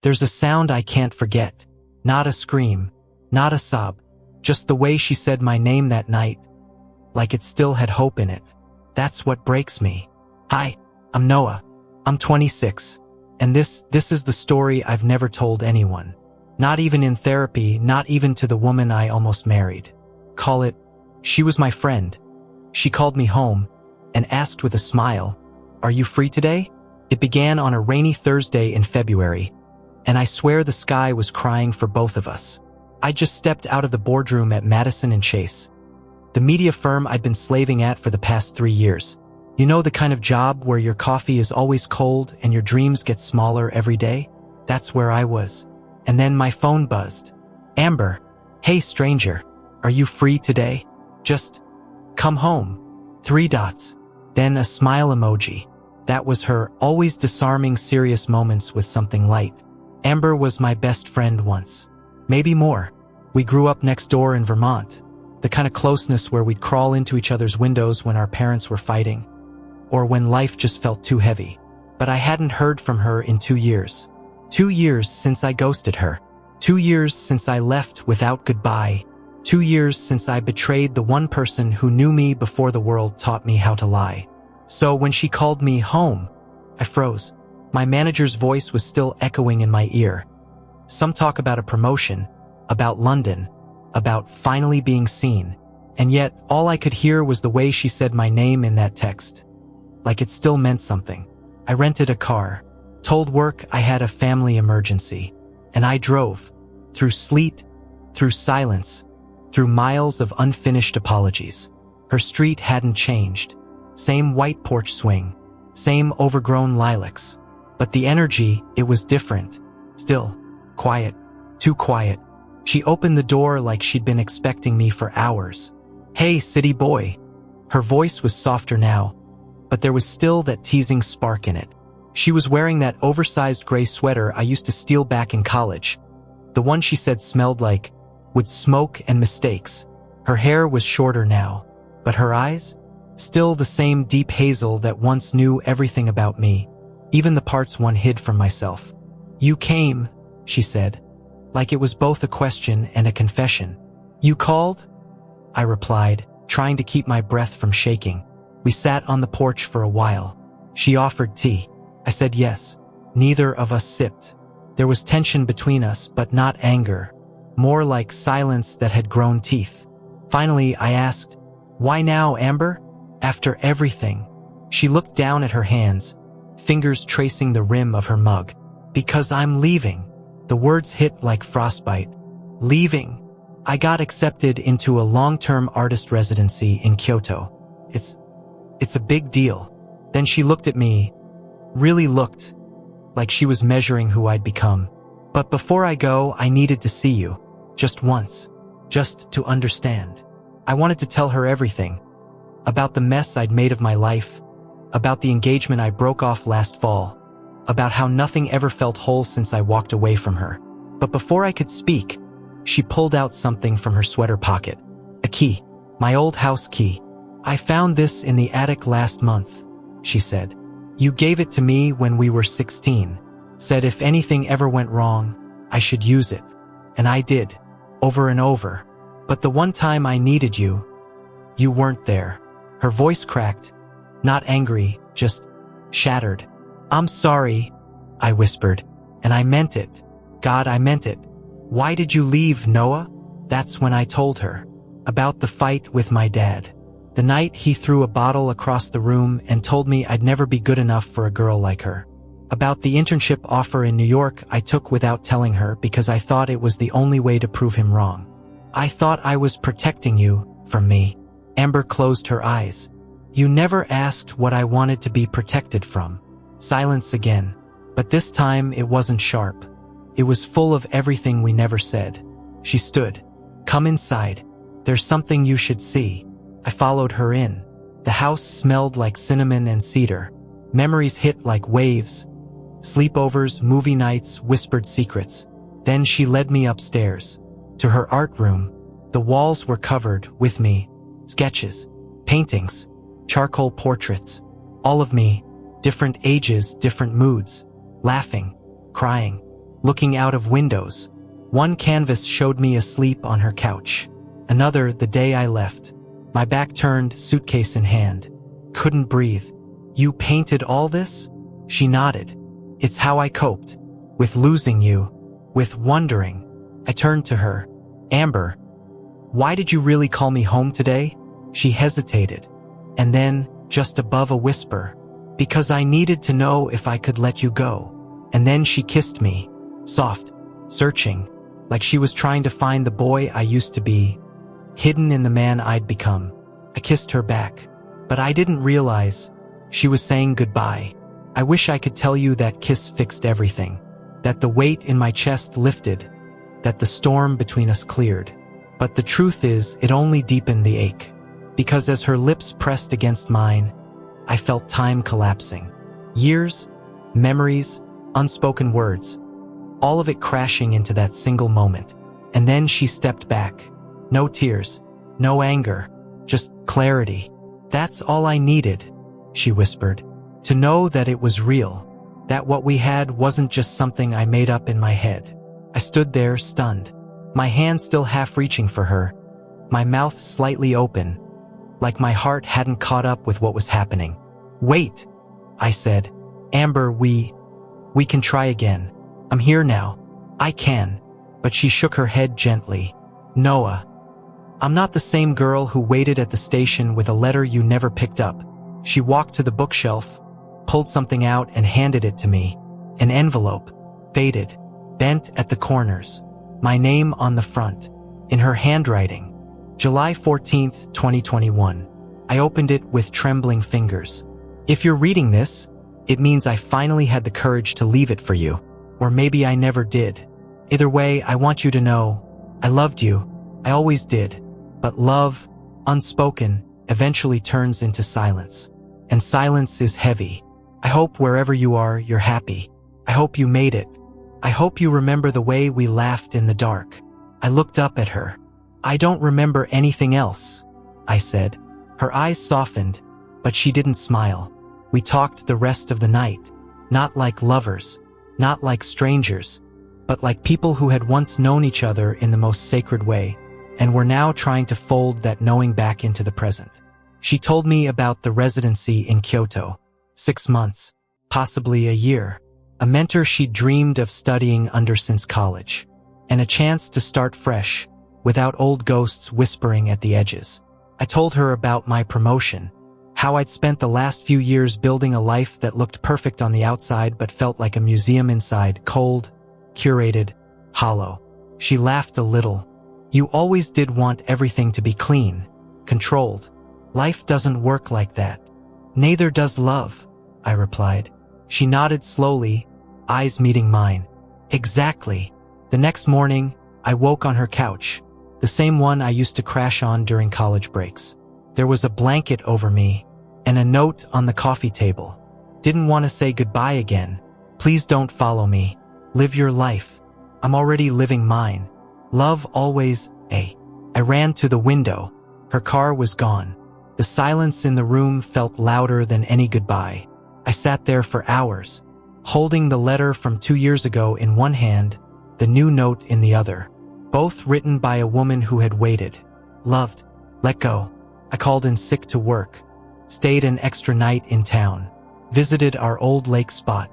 There's a sound I can't forget. Not a scream, not a sob, just the way she said my name that night, like it still had hope in it. That's what breaks me. Hi, I'm Noah. I'm 26, and this is the story I've never told anyone. Not even in therapy, not even to the woman I almost married. Call it, she was my friend. She called me home and asked with a smile, "Are you free today?" It began on a rainy Thursday in February, and I swear the sky was crying for both of us. I just stepped out of the boardroom at Madison and Chase, the media firm I'd been slaving at for the past 3 years. You know, the kind of job where your coffee is always cold and your dreams get smaller every day? That's where I was. And then my phone buzzed. "Amber, hey stranger, are you free today? Just come home." 3 dots. Then a smile emoji. That was her, always disarming serious moments with something light. Amber was my best friend once. Maybe more. We grew up next door in Vermont. The kind of closeness where we'd crawl into each other's windows when our parents were fighting, or when life just felt too heavy. But I hadn't heard from her in 2 years. 2 years since I ghosted her. 2 years since I left without goodbye. 2 years since I betrayed the one person who knew me before the world taught me how to lie. So when she called me home, I froze. My manager's voice was still echoing in my ear. Some talk about a promotion, about London, about finally being seen. And yet, all I could hear was the way she said my name in that text. Like it still meant something. I rented a car, told work I had a family emergency, and I drove. Through sleet, through silence, through miles of unfinished apologies. Her street hadn't changed. Same white porch swing, same overgrown lilacs. But the energy, it was different. Still, quiet, too quiet. She opened the door like she'd been expecting me for hours. "Hey, city boy." Her voice was softer now, but there was still that teasing spark in it. She was wearing that oversized gray sweater I used to steal back in college. The one she said smelled like would smoke and mistakes. Her hair was shorter now, but her eyes? Still the same deep hazel that once knew everything about me, even the parts one hid from myself. "You came," she said, like it was both a question and a confession. "You called?" I replied, trying to keep my breath from shaking. We sat on the porch for a while. She offered tea. I said yes. Neither of us sipped. There was tension between us, but not anger. More like silence that had grown teeth. Finally, I asked, "Why now, Amber? After everything?" She looked down at her hands, fingers tracing the rim of her mug. "Because I'm leaving." The words hit like frostbite. Leaving. I got accepted into a long-term artist residency in Kyoto. It's a big deal. Then she looked at me, really looked, like she was measuring who I'd become. "But before I go, I needed to see you. Just once. Just to understand." I wanted to tell her everything. About the mess I'd made of my life. About the engagement I broke off last fall. About how nothing ever felt whole since I walked away from her. But before I could speak, she pulled out something from her sweater pocket. A key. My old house key. "I found this in the attic last month," she said. "You gave it to me when we were 16. Said if anything ever went wrong, I should use it. And I did. Over and over. But the one time I needed you, you weren't there." Her voice cracked. Not angry, just shattered. "I'm sorry," I whispered. "And I meant it. God, I meant it. Why did you leave, Noah?" That's when I told her. About the fight with my dad. The night he threw a bottle across the room and told me I'd never be good enough for a girl like her. About the internship offer in New York I took without telling her because I thought it was the only way to prove him wrong. "I thought I was protecting you from me." Amber closed her eyes. "You never asked what I wanted to be protected from." Silence again. But this time it wasn't sharp. It was full of everything we never said. She stood. "Come inside. There's something you should see." I followed her in. The house smelled like cinnamon and cedar. Memories hit like waves. Sleepovers, movie nights, whispered secrets. Then she led me upstairs. To her art room. The walls were covered, with me. Sketches. Paintings. Charcoal portraits. All of me. Different ages, different moods. Laughing. Crying. looking out of windows. One canvas showed me asleep on her couch. Another, the day I left. My back turned, suitcase in hand. Couldn't breathe. You painted all this? She nodded. It's how I coped. With losing you. With wondering. I turned to her. Amber, why did you really call me home today? She hesitated. And then, just above a whisper, because I needed to know if I could let you go. And then she kissed me. Soft. Searching. Like she was trying to find the boy I used to be. Hidden in the man I'd become. I kissed her back. But I didn't realize she was saying goodbye. I wish I could tell you that kiss fixed everything. That the weight in my chest lifted. That the storm between us cleared. But the truth is, it only deepened the ache. Because as her lips pressed against mine, I felt time collapsing. Years, memories, unspoken words. All of it crashing into that single moment. And then she stepped back. No tears. No anger. Just clarity. That's all I needed, she whispered. To know that it was real. That what we had wasn't just something I made up in my head. I stood there, stunned. My hand still half reaching for her. My mouth slightly open. Like my heart hadn't caught up with what was happening. Wait, I said. Amber, we can try again. I'm here now. I can. But she shook her head gently. Noah. I'm not the same girl who waited at the station with a letter you never picked up. She walked to the bookshelf, pulled something out and handed it to me. An envelope. Faded. Bent at the corners. My name on the front. In her handwriting. July 14th, 2021. I opened it with trembling fingers. If you're reading this, it means I finally had the courage to leave it for you. Or maybe I never did. Either way, I want you to know, I loved you. I always did. But love, unspoken, eventually turns into silence. And silence is heavy. I hope wherever you are, you're happy. I hope you made it. I hope you remember the way we laughed in the dark. I looked up at her. I don't remember anything else, I said. Her eyes softened, but she didn't smile. We talked the rest of the night. Not like lovers. Not like strangers. But like people who had once known each other in the most sacred way, and were now trying to fold that knowing back into the present. She told me about the residency in Kyoto. 6 months. Possibly a year. A mentor she'd dreamed of studying under since college. And a chance to start fresh, without old ghosts whispering at the edges. I told her about my promotion. How I'd spent the last few years building a life that looked perfect on the outside but felt like a museum inside, cold, curated, hollow. She laughed a little. You always did want everything to be clean, controlled. Life doesn't work like that. Neither does love, I replied. She nodded slowly, eyes meeting mine. Exactly. The next morning, I woke on her couch, the same one I used to crash on during college breaks. There was a blanket over me, and a note on the coffee table. Didn't want to say goodbye again. Please don't follow me. Live your life. I'm already living mine. Love always, eh. I ran to the window. Her car was gone. The silence in the room felt louder than any goodbye. I sat there for hours, holding the letter from 2 years ago in one hand, the new note in the other. Both written by a woman who had waited, loved, let go. I called in sick to work, stayed an extra night in town, visited our old lake spot,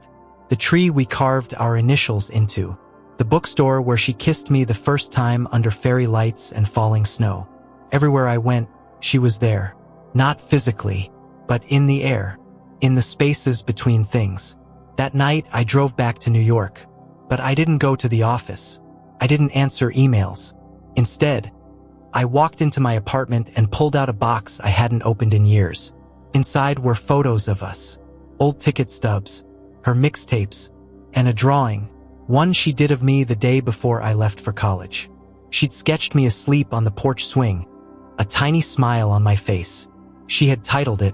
the tree we carved our initials into, the bookstore where she kissed me the first time under fairy lights and falling snow. Everywhere I went, she was there. Not physically, but in the air, in the spaces between things. That night, I drove back to New York, but I didn't go to the office. I didn't answer emails. Instead, I walked into my apartment and pulled out a box I hadn't opened in years. Inside were photos of us, old ticket stubs, her mixtapes, and a drawing, one she did of me the day before I left for college. She'd sketched me asleep on the porch swing, a tiny smile on my face. She had titled it,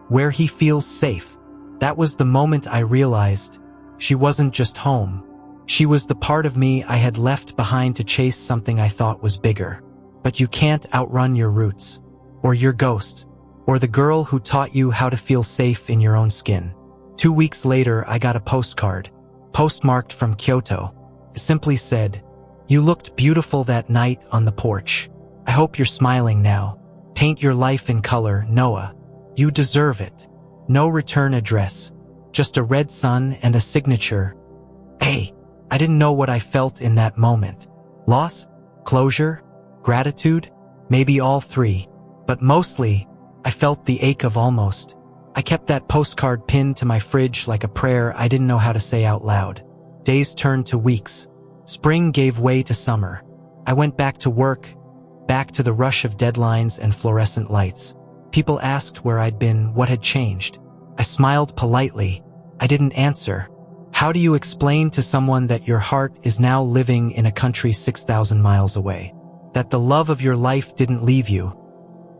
Where He Feels Safe. That was the moment I realized she wasn't just home. She was the part of me I had left behind to chase something I thought was bigger. But you can't outrun your roots, or your ghost, or the girl who taught you how to feel safe in your own skin. 2 weeks later, I got a postcard, postmarked from Kyoto. It simply said, "You looked beautiful that night on the porch. I hope you're smiling now. Paint your life in color, Noah. You deserve it." No return address, just a red sun and a signature. Hey, I didn't know what I felt in that moment. Loss? Closure? Gratitude? Maybe all three. But mostly, I felt the ache of almost. I kept that postcard pinned to my fridge like a prayer I didn't know how to say out loud. Days turned to weeks. Spring gave way to summer. I went back to work, back to the rush of deadlines and fluorescent lights. People asked where I'd been, what had changed. I smiled politely. I didn't answer. How do you explain to someone that your heart is now living in a country 6,000 miles away? That the love of your life didn't leave you?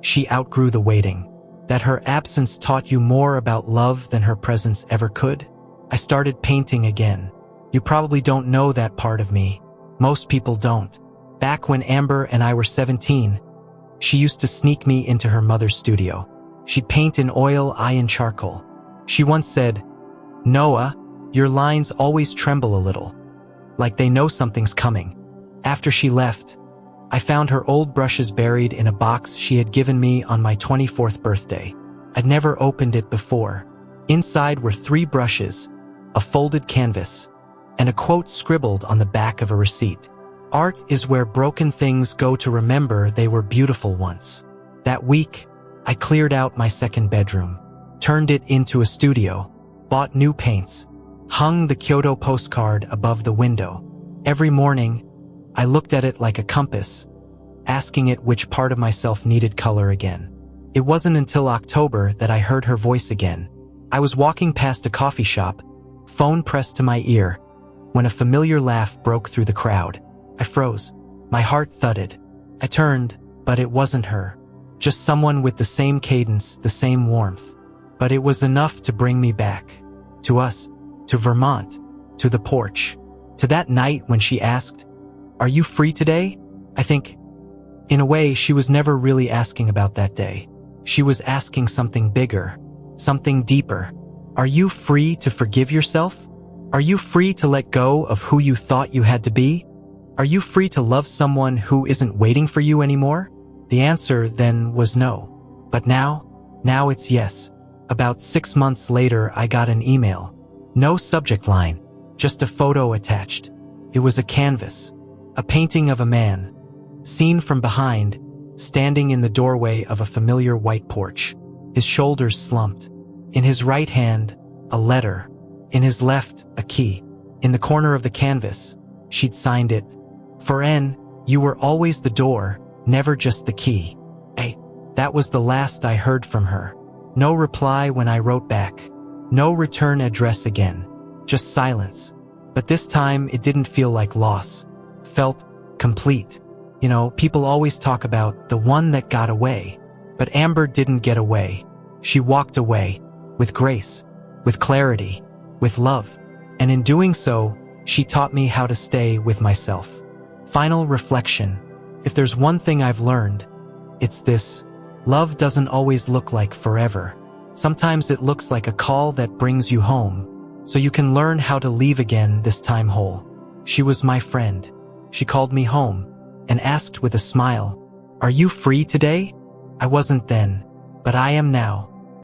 She outgrew the waiting. That her absence taught you more about love than her presence ever could? I started painting again. You probably don't know that part of me. Most people don't. Back when Amber and I were 17, she used to sneak me into her mother's studio. She'd paint in oil, I in charcoal. She once said, "Noah, your lines always tremble a little, like they know something's coming." After she left, I found her old brushes buried in a box she had given me on my 24th birthday. I'd never opened it before. Inside were 3 brushes, a folded canvas, and a quote scribbled on the back of a receipt. "Art is where broken things go to remember they were beautiful once." That week, I cleared out my second bedroom, turned it into a studio, bought new paints, hung the Kyoto postcard above the window. Every morning, I looked at it like a compass, asking it which part of myself needed color again. It wasn't until October that I heard her voice again. I was walking past a coffee shop, phone pressed to my ear, when a familiar laugh broke through the crowd. I froze. My heart thudded. I turned, but it wasn't her. Just someone with the same cadence, the same warmth. But it was enough to bring me back. To us. To Vermont. To the porch. To that night when she asked, "Are you free today?" I think, in a way, she was never really asking about that day. She was asking something bigger, something deeper. Are you free to forgive yourself? Are you free to let go of who you thought you had to be? Are you free to love someone who isn't waiting for you anymore? The answer then was no. But now it's yes. About 6 months later, I got an email. No subject line, just a photo attached. It was a canvas, a painting of a man, seen from behind, standing in the doorway of a familiar white porch. His shoulders slumped. In his right hand, a letter. In his left, a key. In the corner of the canvas, she'd signed it, "For N, you were always the door, never just the key." Hey, that was the last I heard from her. No reply when I wrote back. No return address again. Just silence. But this time, it didn't feel like loss. It felt complete. You know, people always talk about the one that got away. But Amber didn't get away. She walked away. With grace. With clarity. With love. And in doing so, she taught me how to stay with myself. Final reflection. If there's one thing I've learned, it's this. Love doesn't always look like forever. Sometimes it looks like a call that brings you home, so you can learn how to leave again, this time whole. She was my friend. She called me home and asked with a smile, "Are you free today?" I wasn't then, but I am now.